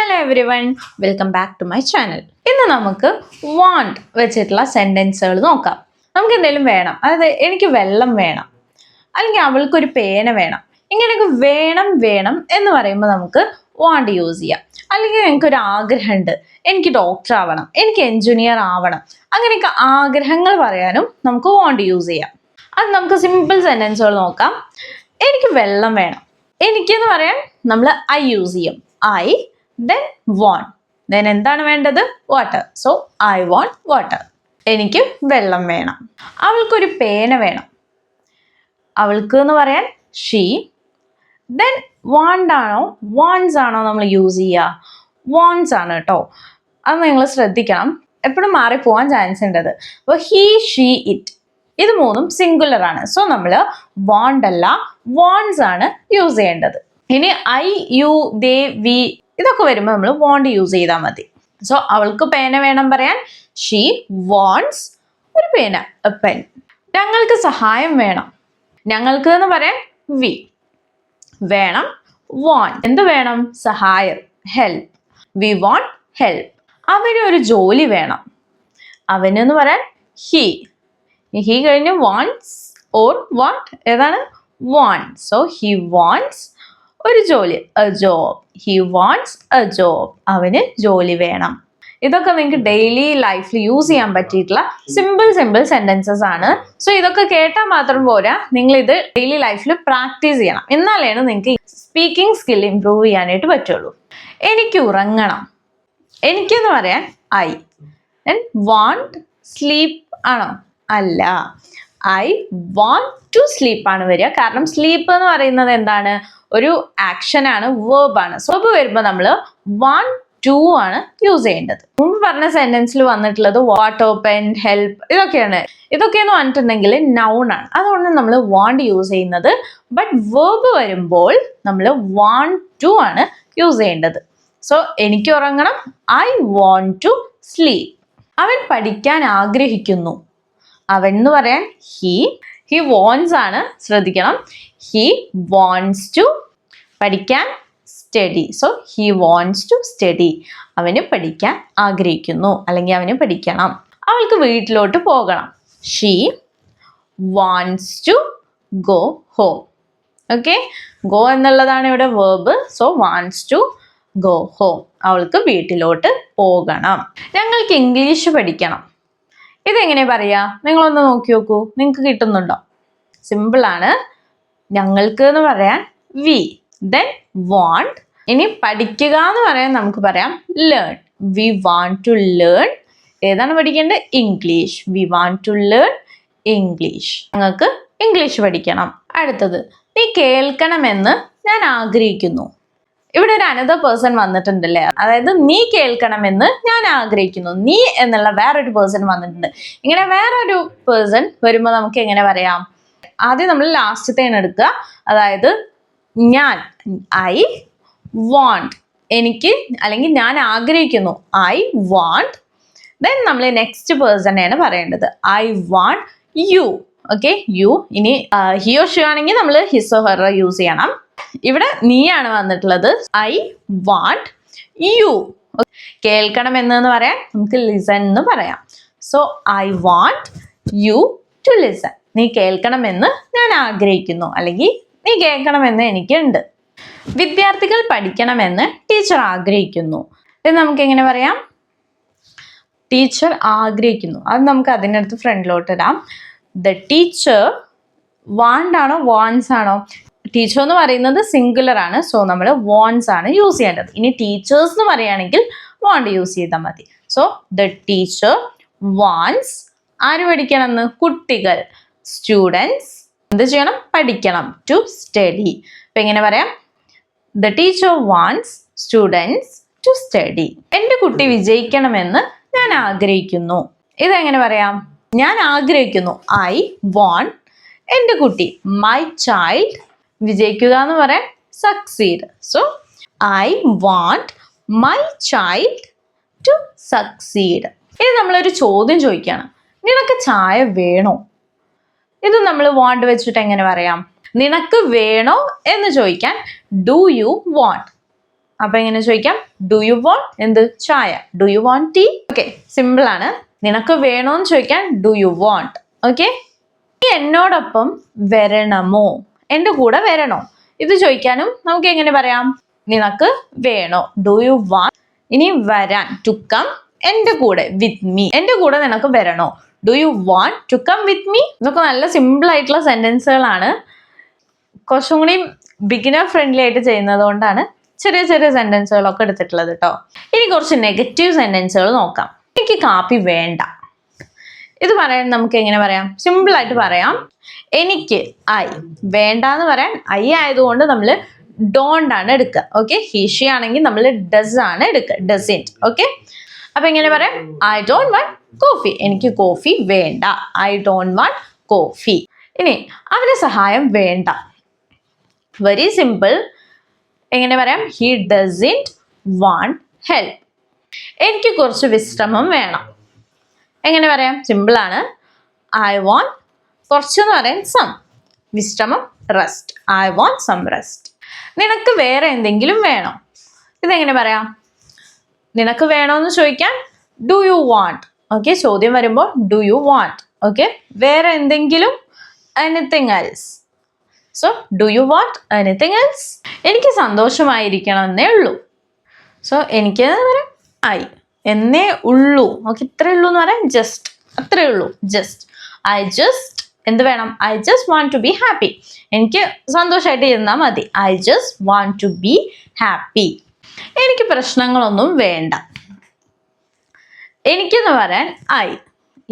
Hello everyone, welcome back to my channel. ഇന്ന് നമുക്ക് want വെച്ചിട്ടുള്ള സെൻറ്റൻസുകൾ നോക്കാം. നമുക്ക് എന്തെങ്കിലും വേണം, അതായത് എനിക്ക് വെള്ളം വേണം, അല്ലെങ്കിൽ അവൾക്കൊരു പേന വേണം, ഇങ്ങനെയൊക്കെ വേണം വേണം എന്ന് പറയുമ്പോൾ നമുക്ക് വാണ്ട് യൂസ് ചെയ്യാം. അല്ലെങ്കിൽ എനിക്കൊരു ആഗ്രഹമുണ്ട്, എനിക്ക് ഡോക്ടർ ആവണം, എനിക്ക് എൻജിനീയർ ആവണം, അങ്ങനെയൊക്കെ ആഗ്രഹങ്ങൾ പറയാനും നമുക്ക് വാണ്ട് യൂസ് ചെയ്യാം. അത് നമുക്ക് സിമ്പിൾ സെൻറ്റൻസുകൾ നോക്കാം. എനിക്ക് വെള്ളം വേണം, എനിക്കെന്ന് പറയാൻ നമ്മൾ ഐ യൂസ് ചെയ്യും. I then want. then എന്താണ് വേണ്ടത്? Water. So I want water. എനിക്ക് വെള്ളം വേണം. അവൾക്കൊരു പേന വേണം, അവൾക്ക് എന്ന് പറയാൻ ഷീ. then want ആണോ wants ആണോ നമ്മൾ യൂസ് ചെയ്യുക? wants ആണ് കേട്ടോ. അത് നിങ്ങൾ ശ്രദ്ധിക്കണം, എപ്പോഴും മാറിപ്പോവാൻ ചാൻസ് ഉണ്ട്. അപ്പോൾ ഹീ ഷീ ഇറ്റ് ഇത് മൂന്നും സിംഗുലർ ആണ്. സോ നമ്മൾ വാണ്ട് അല്ല wants ആണ് യൂസ് ചെയ്യേണ്ടത്. ഇനി ഐ യു ദേ വി ഇതൊക്കെ വരുമ്പോൾ നമ്മൾ വാണ്ട് യൂസ് ചെയ്താൽ മതി. സോ അവൾക്ക് പേന വേണം പറയാൻ ഷീ വാണ്ട്സ് ഒരു പേന, എ പെൻ. ഞങ്ങൾക്ക് സഹായം വേണം, ഞങ്ങൾക്ക് എന്ന് പറയാൻ വി. വേണം വാണ്ട്. എന്ത് വേണം? സഹായം, ഹെൽപ്പ്. We want help. അവന് ഒരു ജോലി വേണം, അവന് എന്ന് പറയാൻ ഹീ. ഹീ കഴിഞ്ഞ് വാണ്ട്സ് ഓർ വാണ്ട് ഏതാണ്? വാണ്ട്. സോ ഹി വാണ്ട്സ് ഒരു ജോലി, A job. He wants A job. അവന് ജോലി വേണം. ഇതൊക്കെ നിങ്ങൾക്ക് ഡെയിലി ലൈഫിൽ യൂസ് ചെയ്യാൻ പറ്റിയിട്ടുള്ള സിമ്പിൾ സെന്റൻസസ് ആണ്. സോ ഇതൊക്കെ കേട്ടാൽ മാത്രം പോരാ, നിങ്ങൾ ഇത് ഡെയിലി ലൈഫിൽ പ്രാക്ടീസ് ചെയ്യണം. എന്നാലാണ് നിങ്ങൾക്ക് സ്പീക്കിംഗ് സ്കിൽ ഇംപ്രൂവ് ചെയ്യാനായിട്ട് പറ്റുള്ളൂ. എനിക്ക് ഉറങ്ങണം, എനിക്കെന്ന് പറയാൻ ഐ. വാണ്ട് സ്ലീപ്പ് ആണോ? അല്ല, ഐ വാണ്ട് ടു സ്ലീപ്പ് ആണ് വരിക. കാരണം സ്ലീപ്പ് എന്ന് പറയുന്നത് എന്താണ്? ഒരു ആക്ഷൻ ആണ്, വേർബ് ആണ്. സോ വേർബ് വരുമ്പോൾ നമ്മൾ വാണ്ട് ടു ആണ് യൂസ് ചെയ്യേണ്ടത്. മുമ്പ് പറഞ്ഞ സെന്റൻസിൽ വന്നിട്ടുള്ളത് വാട്ടർ, പെൻ, ഹെൽപ്പ് ഇതൊക്കെയാണ്. ഇതൊക്കെയെന്ന് പറഞ്ഞിട്ടുണ്ടെങ്കിൽ നൗൺ ആണ്, അതുകൊണ്ട് നമ്മൾ വാണ്ട് യൂസ് ചെയ്യുന്നത്. ബട്ട് വേർബ് വരുമ്പോൾ നമ്മൾ വാണ്ട് ടു ആണ് യൂസ് ചെയ്യേണ്ടത്. സോ എനിക്ക് ഉറങ്ങണം, ഐ വാണ്ട് ടു സ്ലീപ്പ്. അവൻ പഠിക്കാൻ ആഗ്രഹിക്കുന്നു, അവൻ എന്ന് പറയാൻ ഹി. ഹി വാണ്ട്സ് ആണ്, ശ്രദ്ധിക്കണം. ഹി വാണ്ട്സ് ടു പഠിക്കാൻ study. So he wants to study. അവന് പഠിക്കാൻ ആഗ്രഹിക്കുന്നു, അല്ലെങ്കിൽ അവന് പഠിക്കണം. അവൾക്ക് വീട്ടിലോട്ട് പോകണം, she wants to go home. Okay, go എന്നുള്ളതാണ് ഇവിടെ verb. So wants to go home. അവൾക്ക് വീട്ടിലോട്ട് പോകണം. ഞങ്ങൾക്ക് ഇംഗ്ലീഷ് പഠിക്കണം. ഇതെങ്ങനെ പറയാ? നിങ്ങളൊന്ന് നോക്കി നോക്കൂ, നിങ്ങൾക്ക് കിട്ടുന്നുണ്ടോ? സിമ്പിൾ ആണ്. ഞങ്ങൾക്ക് എന്ന് പറയാൻ വി, ദെൻ വാണ്ട്. ഇനി പഠിക്കുക എന്ന് പറയാൻ നമുക്ക് പറയാം learn. We want to learn. ഏതാണ് പഠിക്കേണ്ടത്? English. We want to learn English. ഞങ്ങൾക്ക് ഇംഗ്ലീഷ് പഠിക്കണം. അടുത്തത്, നീ കേൾക്കണമെന്ന് ഞാൻ ആഗ്രഹിക്കുന്നു. ഇവിടെ ഒരു അനദർ പേഴ്സൺ വന്നിട്ടുണ്ടല്ലേ, അതായത് നീ കേൾക്കണമെന്ന് ഞാൻ ആഗ്രഹിക്കുന്നു. നീ എന്നുള്ള വേറൊരു പേഴ്സൺ വന്നിട്ടുണ്ട്. ഇങ്ങനെ വേറൊരു പേഴ്സൺ വരുമ്പോൾ നമുക്ക് എങ്ങനെ പറയാം? ആദ്യം നമ്മൾ ലാസ്റ്റത്തേണ് എടുക്കുക, അതായത് ഞാൻ, ഐ വാണ്ട്, എനിക്ക് അല്ലെങ്കിൽ ഞാൻ ആഗ്രഹിക്കുന്നു, ഐ വാണ്ട്. ദെൻ നമ്മൾ നെക്സ്റ്റ് പേഴ്സണെയാണ് പറയേണ്ടത്, I want you. Okay, you. ഇനി ഹിയോ ഷി ആണെങ്കിൽ നമ്മൾ ഹിസോ ഹെർ യൂസ് ചെയ്യണം. ഇവിടെ നീയാണ് വന്നിട്ടുള്ളത്, ഐ വാണ്ട് യു. കേൾക്കണം എന്ന് പറയാൻ നമുക്ക് ലിസൺ എന്ന് പറയാം. So I want you to listen. നീ കേൾക്കണമെന്ന് ഞാൻ ആഗ്രഹിക്കുന്നു, അല്ലെങ്കിൽ നീ കേൾക്കണമെന്ന് എനിക്കുണ്ട്. വിദ്യാർത്ഥികൾ പഠിക്കണമെന്ന് ടീച്ചർ ആഗ്രഹിക്കുന്നു. ഇത് നമുക്ക് എങ്ങനെ പറയാം? ടീച്ചർ ആഗ്രഹിക്കുന്നു. അത് നമുക്ക് അതിനടുത്ത് ഫ്രണ്ടിലോട്ട് ഇടാം. ദ ടീച്ചർ വാണ്ട് ആണോ വാണ്ട്സ് ആണോ? ടീച്ചർ എന്ന് പറയുന്നത് സിംഗുലർ ആണ്. സോ നമ്മൾ വാണ്ട്സ് ആണ് യൂസ് ചെയ്യേണ്ടത്. ഇനി ടീച്ചേഴ്സ് എന്ന് പറയുകയാണെങ്കിൽ വാണ്ട് യൂസ് ചെയ്താൽ മതി. സോ ദ ടീച്ചർ വാണ്ട്സ് ആര് പഠിക്കണം എന്ന്? കുട്ടികൾ, സ്റ്റുഡൻസ് എന്ത് ചെയ്യണം? പഠിക്കണം, ടു സ്റ്റഡി. അപ്പൊ എങ്ങനെ പറയാം? The teacher wants students to study. എൻ്റെ കുട്ടി വിജയിക്കണമെന്ന് ഞാൻ ആഗ്രഹിക്കുന്നു. ഇതെങ്ങനെ പറയാം? ഞാൻ ആഗ്രഹിക്കുന്നു, ഐ വാണ്ട്. എൻ്റെ കുട്ടി, മൈ ചൈൽഡ്, വിജയിക്കുക എന്ന് പറയാൻ succeed. So I want my child to succeed. ഇത് നമ്മളൊരു ചോദ്യം ചോദിക്കുകയാണ്, നിനക്ക് ചായ വേണോ? ഇത് നമ്മൾ വാണ്ട് വെച്ചിട്ട് എങ്ങനെ പറയാം? നിനക്ക് വേണോ എന്ന് ചോദിക്കാൻ ഡു യു വാണ്ട്. അപ്പൊ എങ്ങനെ ചോദിക്കാം? ഡു യു വോണ്ട് എന്ത്? ചായ. Do you want tea? Okay, simple ആണ്. നിനക്ക് വേണോന്ന് ചോദിക്കാൻ ഡു യു വോണ്ട്. ഓക്കെ, നീ എന്നോടൊപ്പം വരണമോ? എൻ്റെ കൂടെ വരണോ? ഇത് ചോദിക്കാനും നമുക്ക് എങ്ങനെ പറയാം? നിനക്ക് വേണോ? Do you want. ഇനി വരാൻ ടു കം, എൻ്റെ കൂടെ വിത്ത് മീ. എൻ്റെ കൂടെ നിനക്ക് വരണോ? Do you want to come with me? ഇതൊക്കെ നല്ല സിമ്പിൾ ആയിട്ടുള്ള സെന്റൻസുകളാണ്. കുറച്ചും കൂടി ബിഗിനർ ഫ്രണ്ട്ലി ആയിട്ട് ചെയ്യുന്നത് കൊണ്ടാണ് ചെറിയ ചെറിയ സെന്റൻസുകളൊക്കെ എടുത്തിട്ടുള്ളത് കേട്ടോ. ഇനി കുറച്ച് നെഗറ്റീവ് സെന്റൻസുകൾ നോക്കാം. എനിക്ക് കാപ്പി വേണ്ട. ഇത് പറയാൻ നമുക്ക് എങ്ങനെ പറയാം? സിമ്പിൾ ആയിട്ട് പറയാം. എനിക്ക് ഐ. വേണ്ട എന്ന് പറയാൻ ഐ ആയതുകൊണ്ട് നമ്മൾ ഡോണ്ട് ആണ് എടുക്കുക. ഓക്കെ, ഹീഷി ആണെങ്കിൽ നമ്മൾ ഡസ് ആണ് എടുക്കുക, ഡസിൻറ്റ്. ഓക്കെ, അപ്പൊ എങ്ങനെ പറയാം? I don't want coffee. എനിക്ക് കോഫി വേണ്ട. I don't want coffee. ഇനി അവന് സഹായം വേണ്ട. Very simple. എങ്ങനെ പറയാം? He doesn't want help. എനിക്ക് കുറച്ച് വിശ്രമം വേണം. എങ്ങനെ പറയാം? സിമ്പിൾ ആണ്. ഐ വാണ്ട്, കുറച്ചെന്ന് പറയാൻ സം, വിശ്രമം rest. I want some rest. നിനക്ക് വേറെ എന്തെങ്കിലും വേണോ? ഇതെങ്ങനെ പറയാം? നിനക്ക് വേണോന്ന് ചോദിക്കാൻ ഡു യു വാണ്ട്. ഓക്കെ, ചോദ്യം വരുമ്പോൾ ഡു യു വാണ്ട്. ഓക്കെ, വേറെ എന്തെങ്കിലും, anything else. So do you want anything else? എനിക്ക് സന്തോഷമായിരിക്കണം എന്നേ ഉള്ളൂ. സോ എനിക്ക് പറയാം ഐ എന്നേ ഉള്ളൂ. ഓക്കെ, ഇത്രേ ഉള്ളൂ എന്ന് പറയാം ജസ്റ്റ്, അത്രേ ഉള്ളൂ, ജസ്റ്റ്. ഐ ജസ്റ്റ് എന്ത് വേണം? I just want to be happy. എനിക്ക് സന്തോഷമായിട്ട് ഇരുന്നാൽ മതി. I just want to be happy. എനിക്ക് പ്രശ്നങ്ങളൊന്നും വേണ്ട. എനിക്കെന്ന് പറയാൻ ഐ.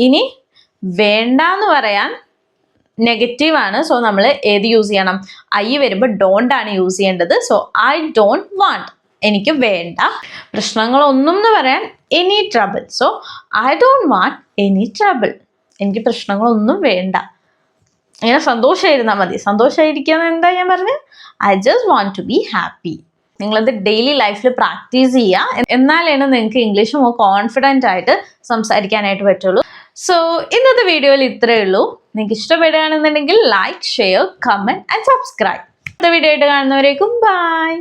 ഇനി വേണ്ട എന്ന് പറയാൻ നെഗറ്റീവ് ആണ്. സോ നമ്മൾ ഏത് യൂസ് ചെയ്യണം? ഐ വരുമ്പോൾ ഡോണ്ട് ആണ് യൂസ് ചെയ്യേണ്ടത്. സോ ഐ ഡോണ്ട് വാണ്ട്, എനിക്ക് വേണ്ട. പ്രശ്നങ്ങളൊന്നും എന്ന് പറയാൻ any trouble. So I don't want any trouble. എനിക്ക് പ്രശ്നങ്ങളൊന്നും വേണ്ട. ഇങ്ങനെ സന്തോഷമായിരുന്നാൽ മതി. സന്തോഷമായിരിക്കുക എന്താ ഞാൻ പറഞ്ഞത്? I just want to be happy. നിങ്ങളത് ഡെയിലി ലൈഫിൽ പ്രാക്ടീസ് ചെയ്യുക. എന്നാലാണ് നിങ്ങൾക്ക് ഇംഗ്ലീഷ് മോർ കോൺഫിഡൻ്റ് ആയിട്ട് സംസാരിക്കാനായിട്ട് പറ്റുള്ളൂ. സോ ഇന്നത്തെ വീഡിയോയിൽ ഇത്രയേ ഉള്ളൂ. നിങ്ങൾക്ക് ഇഷ്ടപ്പെടുകയാണെന്നുണ്ടെങ്കിൽ like, share, comment and subscribe. അടുത്ത വീഡിയോ ആയിട്ട് കാണുന്നവരേക്കും ബൈ.